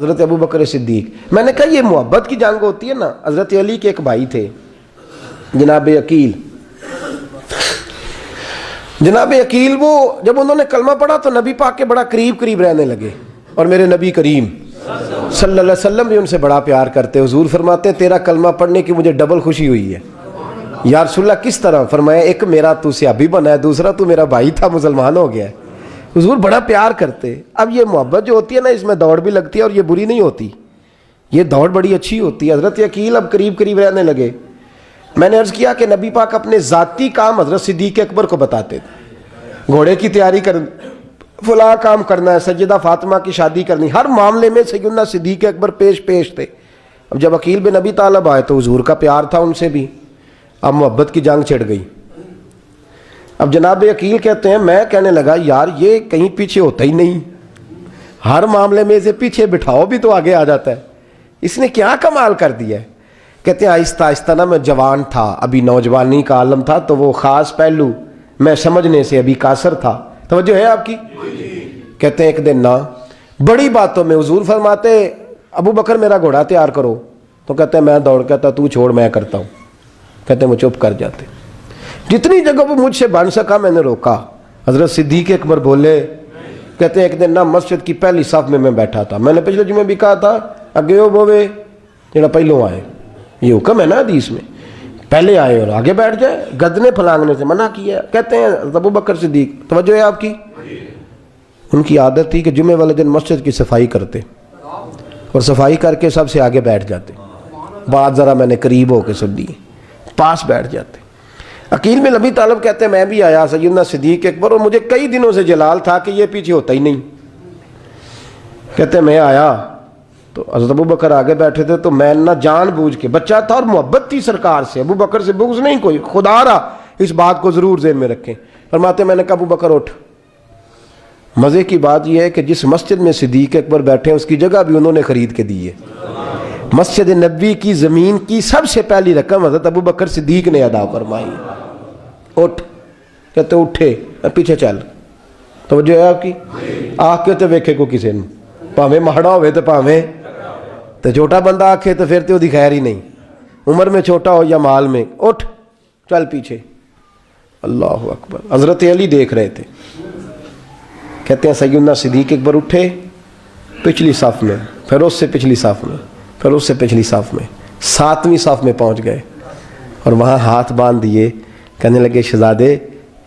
حضرت ابو بکر صدیق. میں نے کہا یہ محبت کی جنگ ہوتی ہے نا. حضرت علی کے ایک بھائی تھے جناب عقیل. جناب عقیل وہ جب انہوں نے کلمہ پڑھا تو نبی پاک کے بڑا قریب رہنے لگے, اور میرے نبی کریم صلی اللہ علیہ وسلم بھی ان سے بڑا پیار کرتے. حضور فرماتے ہیں تیرا کلمہ پڑھنے کی مجھے ڈبل خوشی ہوئی ہے. یا رسول اللہ کس طرح؟ فرمایا ایک میرا تو صحابی بنا ہے, دوسرا تو میرا بھائی تھا مسلمان ہو گیا ہے. حضور بڑا پیار کرتے. اب یہ محبت جو ہوتی ہے نا, اس میں دوڑ بھی لگتی ہے اور یہ بری نہیں ہوتی, یہ دوڑ بڑی اچھی ہوتی ہے. حضرت عقیل اب قریب رہنے لگے. میں نے عرض کیا کہ نبی پاک اپنے ذاتی کام حضرت صدیق اکبر کو بتاتے تھے. گھوڑے کی تیاری کر, فلاں کام کرنا ہے, سیدہ فاطمہ کی شادی کرنی, ہر معاملے میں سیدنا صدیق اکبر پیش تھے. اب جب عقیل بن ابی طالب آئے تو حضور کا پیار تھا ان سے بھی, اب محبت کی جنگ چھڑ گئی. اب جناب عقیل کہتے ہیں میں کہنے لگا یار یہ کہیں پیچھے ہوتا ہی نہیں, ہر معاملے میں اسے پیچھے بٹھاؤ بھی تو آگے آ جاتا ہے, اس نے کیا کمال کر دیا ہے. کہتے ہیں آہستہ نا میں جوان تھا, ابھی نوجوانی کا عالم تھا, تو وہ خاص پہلو میں سمجھنے سے ابھی قاصر تھا. توجہ ہے آپ کی؟ کہتے ہیں ایک دن نا بڑی باتوں میں حضور فرماتے ابو بکر میرا گھوڑا تیار کرو, تو کہتے ہیں میں دوڑ, کہتا تو چھوڑ میں کرتا ہوں. کہتے ہیں وہ چپ کر جاتے. جتنی جگہ وہ مجھ سے بن سکا میں نے روکا. حضرت صدیق اکبر بولے, کہتے ہیں ایک دن نا مسجد کی پہلی صف میں بیٹھا تھا. میں نے پچھلے جمعے بھی کہا تھا اگے ہو بوے جڑا پہلوں آئے, یہ حکم ہے نا حدیث میں, پہلے آئے اور آگے بیٹھ جائے, گدنے پھلانگنے سے منع کیا. کہتے ہیں ابو بکر صدیق, توجہ ہے آپ کی, ان کی عادت تھی کہ جمعے والے دن مسجد کی صفائی کرتے اور صفائی کر کے سب سے آگے بیٹھ جاتے. بات ذرا میں نے قریب ہو کے سن دی, پاس بیٹھ جاتے. عقیل بن ابی طالب کہتے ہیں میں بھی آیا سیدنا صدیق اکبر, اور مجھے کئی دنوں سے جلال تھا کہ یہ پیچھے ہوتا ہی نہیں. کہتے ہیں میں آیا تو حضرت ابو بکر آگے بیٹھے تھے, تو میں نہ جان بوجھ کے, بچہ تھا اور محبت تھی سرکار سے, ابو بکر سے بغض نہیں کوئی, خدا رہا اس بات کو ضرور ذہن میں رکھیں. فرماتے میں نے کہا ابو بکر اٹھ. مزے کی بات یہ ہے کہ جس مسجد میں صدیق اکبر بیٹھے ہیں اس کی جگہ بھی انہوں نے خرید کے دی ہے. مسجد نبوی کی زمین کی سب سے پہلی رقم حضرت ابو بکر صدیق نے ادا فرمائی. اٹھ. کہتے اٹھے, پیچھے چل. توجہ ہے آپ کی؟ آنکھ کے تو ویکھے کو کسی نے, پاویں ماڑا ہوئے تو پاویں تو چھوٹا بندہ آکھے تو پھر تو دی خیر ہی نہیں, عمر میں چھوٹا ہو یا مال میں. اٹھ چل پیچھے. اللہ اکبر. حضرت علی دیکھ رہے تھے. کہتے ہیں سیدنا صدیق اکبر اٹھے, پچھلی صف میں, پھر اس سے پچھلی صف میں, پھر اس سے پچھلی صف میں, 7ویں صف میں پہنچ گئے اور وہاں ہاتھ باندھ دیے. کہنے لگے شہزادے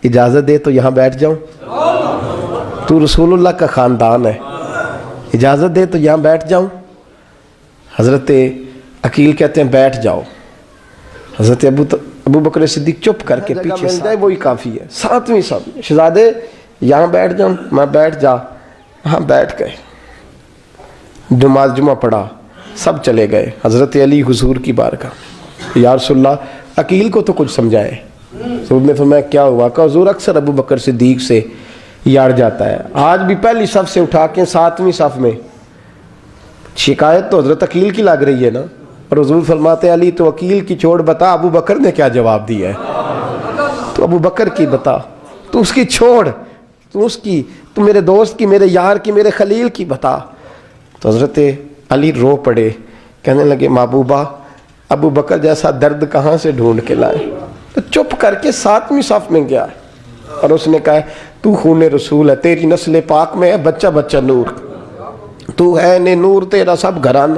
اجازت دے تو یہاں بیٹھ جاؤں, تو رسول اللہ کا خاندان ہے, اجازت دے تو یہاں بیٹھ جاؤں. حضرت عقیل کہتے ہیں بیٹھ جاؤ. حضرت ابو بکر صدیق چپ کر کے پیچھے مل جائے وہی کافی ہے. 7ویں صف میں شہزادے یہاں بیٹھ جاؤں. میں بیٹھ جا. ہاں بیٹھ گئے. نماز جمعہ پڑھا, سب چلے گئے. حضرت علی حضور کی بارگاہ, یا رسول اللہ عقیل کو تو کچھ سمجھائے. حضور نے فرمایا کیا ہوا؟ کہ حضور اکثر ابو بکر صدیق سے یاڑ جاتا ہے, آج بھی پہلی صف سے اٹھا کے 7ویں صف میں. شکایت تو حضرت عقیل کی لگ رہی ہے نا, اور حضور فرماتے علی تو عقیل کی چھوڑ, بتا ابو بکر نے کیا جواب دیا ہے. تو ابو بکر کی بتا, تو اس کی چھوڑ, تو اس کی, تو میرے دوست کی, میرے یار کی, میرے خلیل کی بتا. تو حضرت علی رو پڑے. کہنے لگے محبوبہ ابو بکر جیسا درد کہاں سے ڈھونڈ کے لائے. تو چپ کر کے 7ویں صف میں گیا اور اس نے کہا تو خون رسول ہے, تیری نسل پاک میں ہے بچہ بچہ نور, تو ہے نے نور تیرا سب گھران.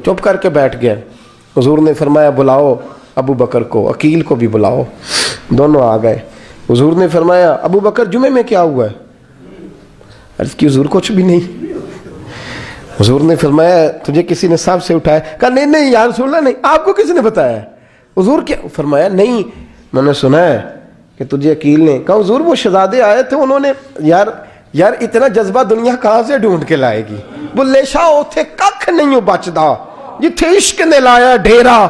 چپ کر کے بیٹھ گیا. حضور نے فرمایا بلاؤ ابو بکر کو, عقیل کو بھی بلاؤ. دونوں آ گئے. حضور نے فرمایا ابو بکر جمعے میں کیا ہوا ہے؟ عرض کی حضور کچھ بھی نہیں. حضور نے فرمایا تجھے کسی نے صف سے اٹھایا؟ کہا نہیں یا رسول اللہ نہیں. آپ کو کسی نے بتایا؟ حضور کیا؟ فرمایا نہیں میں نے سنا ہے کہ تجھے عقیل نے. کہا حضور وہ شہزادے آئے تھے, انہوں نے یار اتنا جذبہ دنیا کہاں سے ڈھونڈ کے لائے گی. بلے شاہ اوتھے ککھ نہیں بچدا جتھے عشق نے لایا ڈھیرا.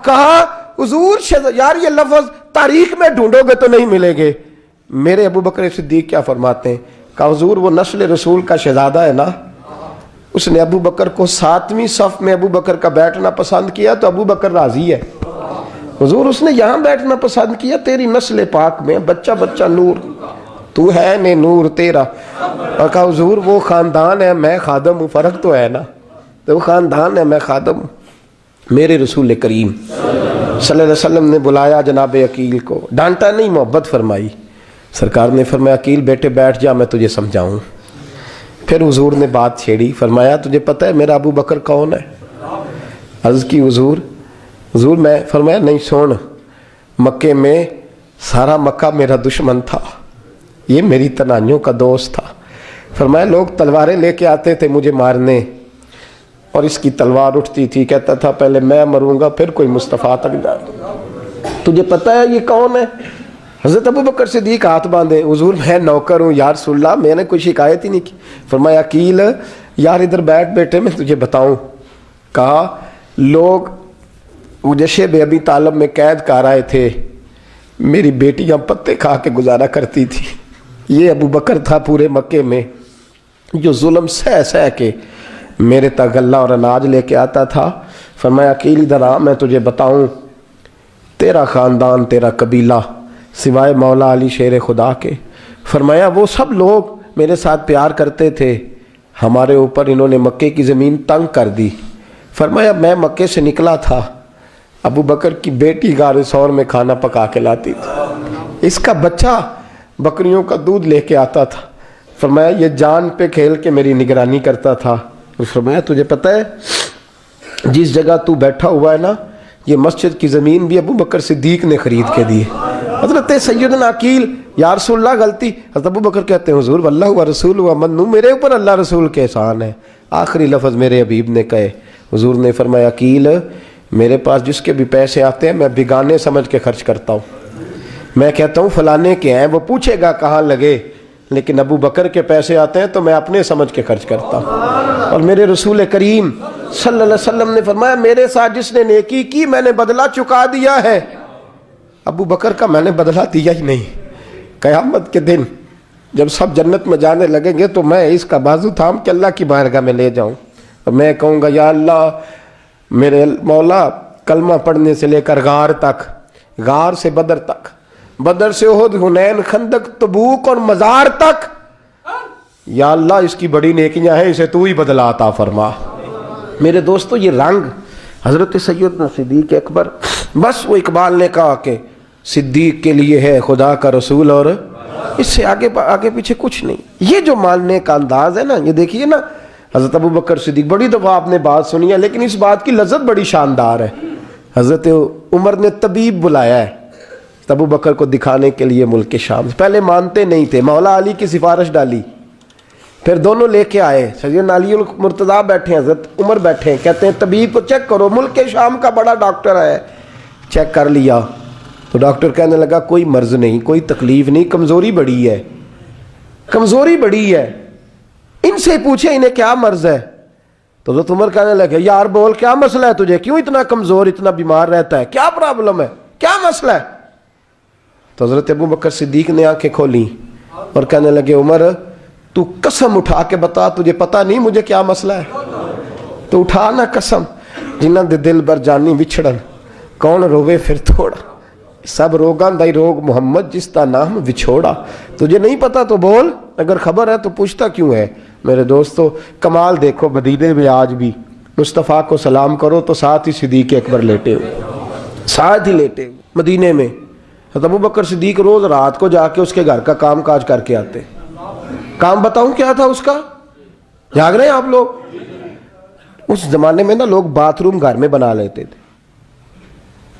کہا حضور یار یہ لفظ تاریخ میں ڈھونڈو گے تو نہیں ملے گے. میرے ابو بکر صدیق کیا فرماتے ہیں؟ کہا حضور وہ نسل رسول کا شہزادہ ہے نا, اس نے ابو بکر کو 7ویں صف میں ابو بکر کا بیٹھنا پسند کیا تو ابو بکر راضی ہے. حضور اس نے یہاں بیٹھنا پسند کیا, تیری نسل پاک میں بچہ بچہ نور, تو ہے نے نور تیرا. اور کہا حضور وہ خاندان ہے, میں خادم ہوں, فرق تو ہے نا. تو وہ خاندان ہے، میں خادم ہوں۔ میرے رسول کریم صلی اللہ علیہ وسلم نے بلایا جناب عقیل کو، ڈانٹا نہیں، محبت فرمائی۔ سرکار نے فرمایا عقیل بیٹے بیٹھ جا، میں تجھے سمجھاؤں۔ پھر حضور نے بات چھیڑی، فرمایا تجھے پتہ ہے میرا ابو بکر کون ہے؟ عرض کی حضور میں، فرمایا نہیں سن، مکے میں سارا مکہ میرا دشمن تھا، یہ میری تنہائیوں کا دوست تھا۔ فرمایا لوگ تلواریں لے کے آتے تھے مجھے مارنے، اور اس کی تلوار اٹھتی تھی، کہتا تھا پہلے میں مروں گا پھر کوئی مصطفیٰ تک جائے۔ تجھے پتہ ہے یہ کون ہے؟ حضرت ابو بکر صدیق ہاتھ باندھے، حضور میں نوکر ہوں یا رسول اللہ، میں نے کوئی شکایت ہی نہیں کی۔ فرمایا عقیل یار ادھر بیٹھ بیٹے، میں تجھے بتاؤں۔ کہا لوگ مجھے شیب ابی طالب میں قید کر آئے تھے، میری بیٹیاں پتے کھا کے گزارا کرتی تھی۔ یہ ابو بکر تھا پورے مکے میں جو ظلم سہ سہ کے میرے تک غلہ اور اناج لے کے آتا تھا۔ فرمایا عقیل ادھر آ، میں تجھے بتاؤں، تیرا خاندان تیرا قبیلہ سوائے مولا علی شیر خدا کے، فرمایا وہ سب لوگ میرے ساتھ پیار کرتے تھے، ہمارے اوپر انہوں نے مکے کی زمین تنگ کر دی۔ فرمایا میں مکے سے نکلا تھا، ابو بکر کی بیٹی غار ثور میں کھانا پکا کے لاتی تھی، اس کا بچہ بکریوں کا دودھ لے کے آتا تھا۔ فرمایا یہ جان پہ کھیل کے میری نگرانی کرتا تھا۔ فرمایا تجھے پتہ ہے جس جگہ تو بیٹھا ہوا ہے نا، یہ مسجد کی زمین بھی ابو بکر صدیق نے خرید کے دی۔ حضرت سیدنا عقیل یا رسول اللہ غلطی، حضرت ابو بکر کہتے ہیں حضور واللہ و رسول و منو، میرے اوپر اللہ رسول کے احسان ہے۔ آخری لفظ میرے حبیب نے کہے، حضور نے فرمایا عقیل میرے پاس جس کے بھی پیسے آتے ہیں میں بگانے سمجھ کے خرچ کرتا ہوں، میں کہتا ہوں فلانے کے ہیں، وہ پوچھے گا کہاں لگے، لیکن ابو بکر کے پیسے آتے ہیں تو میں اپنے سمجھ کے خرچ کرتا ہوں۔ اور میرے رسول کریم صلی اللہ علیہ وسلم نے فرمایا میرے ساتھ جس نے نیکی کی میں نے بدلہ چکا دیا ہے، ابو بکر کا میں نے بدلہ دیا ہی نہیں۔ قیامت کے دن جب سب جنت میں جانے لگیں گے تو میں اس کا بازو تھام کے اللہ کی بارگاہ میں لے جاؤں اور میں کہوں گا یا اللہ میرے مولا، کلمہ پڑھنے سے لے کر غار تک، غار سے بدر تک، بدر سے احد، حنین، خندق، تبوک اور مزار تک، یا اللہ اس کی بڑی نیکیاں ہیں، اسے تو ہی بدلا عطا فرما۔ میرے دوستو یہ رنگ حضرت سیدنا صدیق اکبر، بس وہ اقبال نے کہا کہ صدیق کے لیے ہے خدا کا رسول اور اس سے آگے پیچھے کچھ نہیں۔ یہ جو ماننے کا انداز ہے نا، یہ دیکھیے نا، حضرت ابو بکر صدیق، بڑی دفعہ آپ نے بات سنی ہے لیکن اس بات کی لذت بڑی شاندار ہے۔ حضرت عمر نے طبیب بلایا ہے ابو بکر کو دکھانے کے لیے ملک شام، پہلے مانتے نہیں تھے، مولا علی کی سفارش ڈالی، پھر دونوں لے کے آئے، سیدنا علی المرتضیٰ بیٹھے ہیں، حضرت عمر بیٹھے ہیں، کہتے ہیں طبیب کو چیک کرو، ملک شام کا بڑا ڈاکٹر ہے۔ چیک کر لیا تو ڈاکٹر کہنے لگا کوئی مرض نہیں، کوئی تکلیف نہیں، کمزوری بڑی ہے، کمزوری بڑی ہے، ان سے پوچھے انہیں کیا مرض ہے۔ تو حضرت عمر کہنے لگے یار بول کیا مسئلہ ہے تجھے، کیوں اتنا کمزور، اتنا بیمار رہتا ہے، کیا پرابلم ہے، کیا مسئلہ ہے؟ تو حضرت ابو بکر صدیق نے آنکھیں کھولیں اور کہنے لگے عمر تو قسم اٹھا کے بتا، تجھے پتہ نہیں مجھے کیا مسئلہ ہے؟ تو اٹھا نہ قسم، جنہ دے دل بر جانی بچھڑن، کون روے پھر تھوڑا، سب روگاں دائی روگ محمد جس کا نام وچھوڑا۔ تجھے نہیں پتا تو بول، اگر خبر ہے تو پوچھتا کیوں ہے؟ میرے دوستو کمال دیکھو، مدینے میں آج بھی مصطفیٰ کو سلام کرو تو ساتھ ہی صدیق اکبر لیٹے ہوئے، ساتھ ہی لیٹے ہوئے مدینے میں۔ ابو بکر صدیق روز رات کو جا کے اس کے گھر کا کام کاج کر کے آتے۔ کام بتاؤں کیا تھا اس کا؟ جاگ رہے ہیں آپ لوگ؟ اس زمانے میں نا لوگ باتھ روم گھر میں بنا لیتے تھے،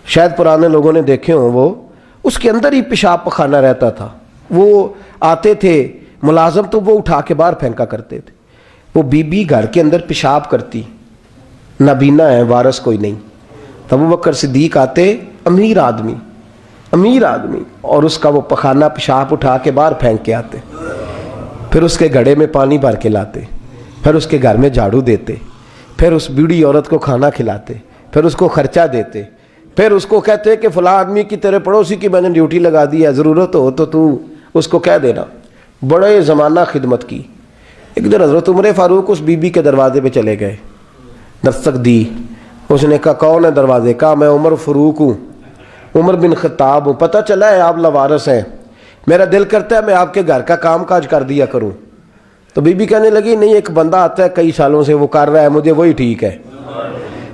شاید پرانے لوگوں نے دیکھے ہوں، وہ اس کے اندر ہی پیشاب پخانہ رہتا تھا، وہ آتے تھے ملازم تو وہ اٹھا کے باہر پھینکا کرتے تھے۔ وہ بی بی گھر کے اندر پیشاب کرتی، نابینا ہے، وارث کوئی نہیں، ابو بکر صدیق آتے، امیر آدمی، اور اس کا وہ پخانہ پیشاب اٹھا کے باہر پھینک کے آتے، پھر اس کے گھڑے میں پانی بھر کے لاتے، پھر اس کے گھر میں جھاڑو دیتے، پھر اس بوڑھی عورت کو کھانا کھلاتے، پھر اس کو خرچہ دیتے، پھر اس کو کہتے کہ فلاں آدمی کی تیرے پڑوسی کی میں نے ڈیوٹی لگا دی ہے، ضرورت ہو تو اس کو کہہ دینا۔ بڑے زمانہ خدمت کی۔ ایک دن حضرت عمر فاروق اس بی بی کے دروازے پہ چلے گئے، دستک دی، اس نے کہا کون ہے دروازے؟ کہا میں عمر فاروق ہوں، عمر بن خطاب ہوں، پتہ چلا ہے آپ لوارث ہیں، میرا دل کرتا ہے میں آپ کے گھر کا کام کاج کر دیا کروں۔ تو بی بی کہنے لگی نہیں، ایک بندہ آتا ہے کئی سالوں سے وہ کر رہا ہے مجھے وہی ٹھیک ہے،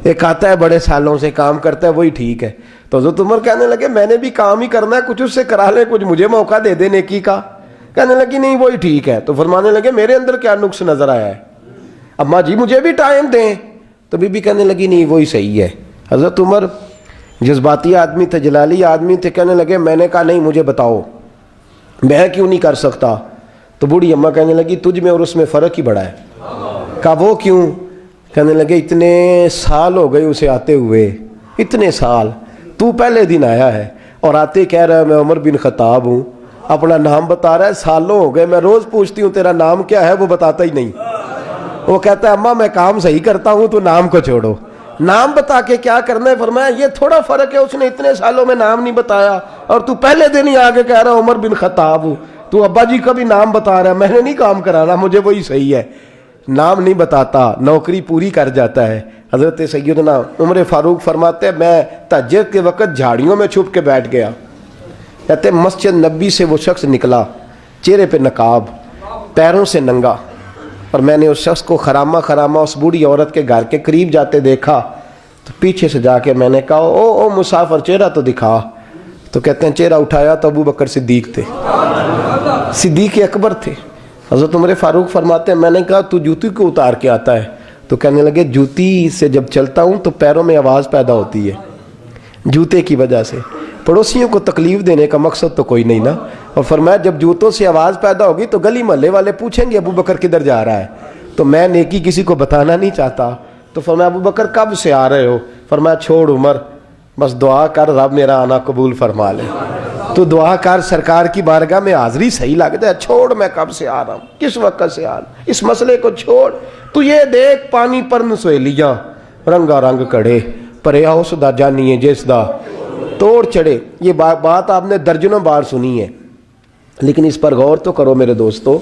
ایک آتا ہے بڑے سالوں سے کام کرتا ہے وہی ٹھیک ہے۔ تو حضرت عمر کہنے لگے میں نے بھی کام ہی کرنا ہے، کچھ اس سے کرا لیں، کچھ مجھے موقع دے دے نیکی کا۔ کہنے لگی نہیں وہی ٹھیک ہے۔ تو فرمانے لگے میرے اندر کیا نقص نظر آیا ہے، اماں جی مجھے بھی ٹائم دیں۔ تو بی بی کہنے لگی نہیں وہی صحیح ہے۔ حضرت عمر جذباتی آدمی تھے، جلالی آدمی تھے، کہنے لگے میں نے کہا نہیں مجھے بتاؤ میں کیوں نہیں کر سکتا۔ تو بوڑھی اماں کہنے لگی تجھ میں اور اس میں فرق ہی بڑا ہے۔ کہا وہ کیوں؟ کہنے لگے اتنے سال ہو گئے اسے آتے ہوئے، اتنے سال، تو پہلے دن آیا ہے اور آتے کہہ رہا ہے میں عمر بن خطاب ہوں، اپنا نام بتا رہا ہے، سالوں ہو گئے میں روز پوچھتی ہوں تیرا نام کیا ہے، وہ بتاتا ہی نہیں۔ وہ کہتا ہے اماں میں کام صحیح کرتا ہوں تو نام کو چھوڑو، نام بتا کے کیا کرنا ہے۔ فرمایا یہ تھوڑا فرق ہے، اس نے اتنے سالوں میں نام نہیں بتایا اور تو پہلے دن ہی آگے کہہ رہا عمر بن خطاب ہوں، تو ابا جی کا بھی نام بتا رہا ہے، میں نے نہیں کام کرانا، مجھے وہی صحیح ہے۔ نام نہیں بتاتا، نوکری پوری کر جاتا ہے۔ حضرت سیدنا عمر فاروق فرماتے ہیں میں تہجد کے وقت جھاڑیوں میں چھپ کے بیٹھ گیا، کہتے ہیں مسجد نبی سے وہ شخص نکلا، چہرے پہ نقاب، پیروں سے ننگا، اور میں نے اس شخص کو خرامہ خرامہ اس بوڑھی عورت کے گھر کے قریب جاتے دیکھا، تو پیچھے سے جا کے میں نے کہا او مسافر چہرہ تو دکھا۔ تو کہتے ہیں چہرہ اٹھایا تو ابو بکر صدیق تھے، صدیق اکبر تھے۔ حضرت عمر فاروق فرماتے ہیں میں نے کہا تو جوتی کو اتار کے آتا ہے؟ تو کہنے لگے جوتی سے جب چلتا ہوں تو پیروں میں آواز پیدا ہوتی ہے جوتے کی وجہ سے، پڑوسیوں کو تکلیف دینے کا مقصد تو کوئی نہیں نا۔ اور فرمایا جب جوتوں سے آواز پیدا ہوگی تو گلی محلے والے پوچھیں گے ابو بکر کدھر جا رہا ہے، تو میں نیکی کسی کو بتانا نہیں چاہتا۔ تو فرمایا ابو بکر کب سے آ رہے ہو؟ فرمایا چھوڑ عمر، بس دعا کر رب میرا آنا قبول فرما لے، تو دعا کر سرکار کی بارگاہ میں حاضری صحیح لگ جائے، چھوڑ میں کب سے آ رہا ہوں، کس وقت سے آ رہا ہوں، اس مسئلے کو چھوڑ، تو یہ دیکھ پانی پر نسویلیاں رنگا رنگ کڑے پرے اس دا جانی ہے جس دا توڑ چڑھے۔ یہ بات آپ نے درجنوں بار سنی ہے، لیکن اس پر غور تو کرو میرے دوستو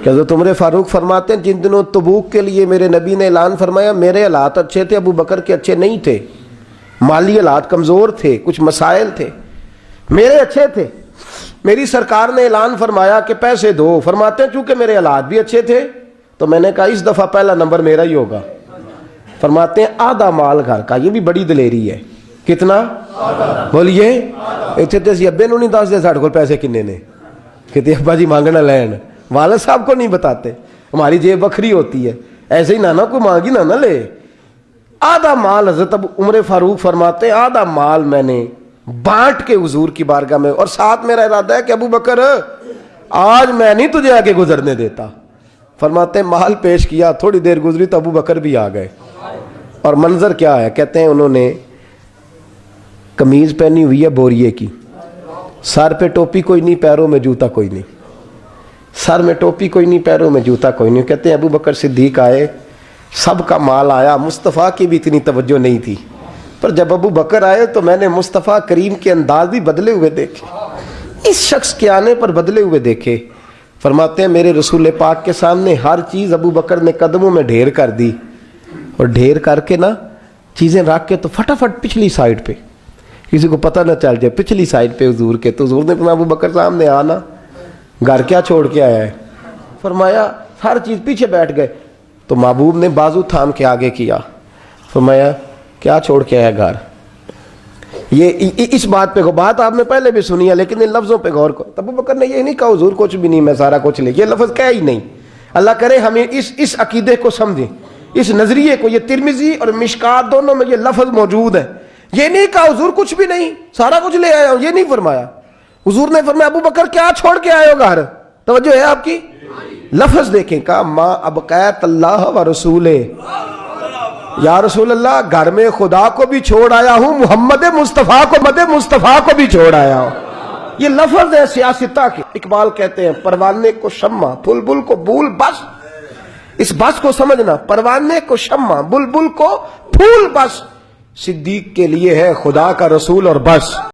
کہ حضرت عمر فاروق فرماتے ہیں جن دنوں تبوک کے لیے میرے نبی نے اعلان فرمایا میرے حالات اچھے تھے، ابو بکر کے اچھے نہیں تھے، مالی حالات کمزور تھے، کچھ مسائل تھے، میرے اچھے تھے۔ میری سرکار نے اعلان فرمایا کہ پیسے دو، فرماتے ہیں چونکہ میرے حالات بھی اچھے تھے تو میں نے کہا اس دفعہ پہلا نمبر میرا ہی ہوگا۔ فرماتے ہیں آدھا مال گھر کا، یہ بھی بڑی دلیری ہے۔ کتنا؟ بولیے اتنے تو اسی ابے نو نہیں دس دے ساڑھے کو پیسے کنے نے، کہتے ابا جی مانگنا لین، والد صاحب کو نہیں بتاتے، ہماری جیب بکھری ہوتی ہے، ایسے ہی نانا کو مانگی نہ لے۔ آدھا مال حضرت عمر فاروق فرماتے ہیں آدھا مال میں نے بانٹ کے حضور کی بارگاہ میں، اور ساتھ میرا ارادہ ہے کہ ابو بکر آج میں نہیں تجھے آگے گزرنے دیتا۔ فرماتے ہیں مال پیش کیا، تھوڑی دیر گزری تو ابو بکر بھی آ گئے، اور منظر کیا ہے؟ کہتے ہیں انہوں نے قمیض پہنی ہوئی ہے بوریے کی، سر پہ ٹوپی کوئی نہیں، پیروں میں جوتا کوئی نہیں، سر میں ٹوپی کوئی نہیں، پیروں میں جوتا کوئی نہیں۔ کہتے ہیں ابو بکر صدیق آئے، سب کا مال آیا، مصطفیٰ کی بھی اتنی توجہ نہیں تھی، پر جب ابو بکر آئے تو میں نے مصطفیٰ کریم کے انداز بھی بدلے ہوئے دیکھے، اس شخص کے آنے پر بدلے ہوئے دیکھے۔ فرماتے ہیں میرے رسول پاک کے سامنے ہر چیز ابو بکر نے قدموں میں ڈھیر کر دی، اور ڈھیر کر کے نا چیزیں رکھ کے تو فٹافٹ پچھلی سائڈ پہ، کسی کو پتہ نہ چل جائے، پچھلی سائڈ پہ حضور کے۔ تو حضور نے فرمایا ابو بکر سامنے آنا، گھر کیا چھوڑ کے آیا ہے؟ فرمایا ہر چیز، پیچھے بیٹھ گئے۔ تو محبوب نے بازو تھام کے آگے کیا، فرمایا کیا چھوڑ کے آیا گھر؟ یہ اس بات پہ بات آپ نے پہلے بھی سنی ہے، لیکن ان لفظوں پہ غور کرو۔ ابو بکر نے یہ نہیں کہا حضور کچھ بھی نہیں میں سارا کچھ لے، یہ لفظ کہا ہی نہیں۔ اللہ کرے ہمیں اس عقیدے کو سمجھیں، اس نظریے کو۔ یہ ترمذی اور مشکات دونوں میں یہ لفظ موجود ہے۔ یہ نہیں کہا حضور کچھ بھی نہیں سارا کچھ لے آیا ہوں، یہ نہیں فرمایا۔ حضور نے فرمایا ابو بکر کیا چھوڑ کے آئے ہو گھر؟ توجہ ہے آپ کی؟ لفظ دیکھیں، کہا ما ابقیت اللہ و رسولہ، یا رسول اللہ گھر میں خدا کو بھی چھوڑ آیا ہوں، محمد مصطفیٰ کو بھی چھوڑ آیا ہوں۔ یہ لفظ ہے سیاستہ کے۔ اقبال کہتے ہیں پروانے کو شمع بلبل کو بھول، بس اس بس کو سمجھنا، پروانے کو شمع بلبل کو پھول، بس صدیق کے لیے ہے خدا کا رسول اور بس۔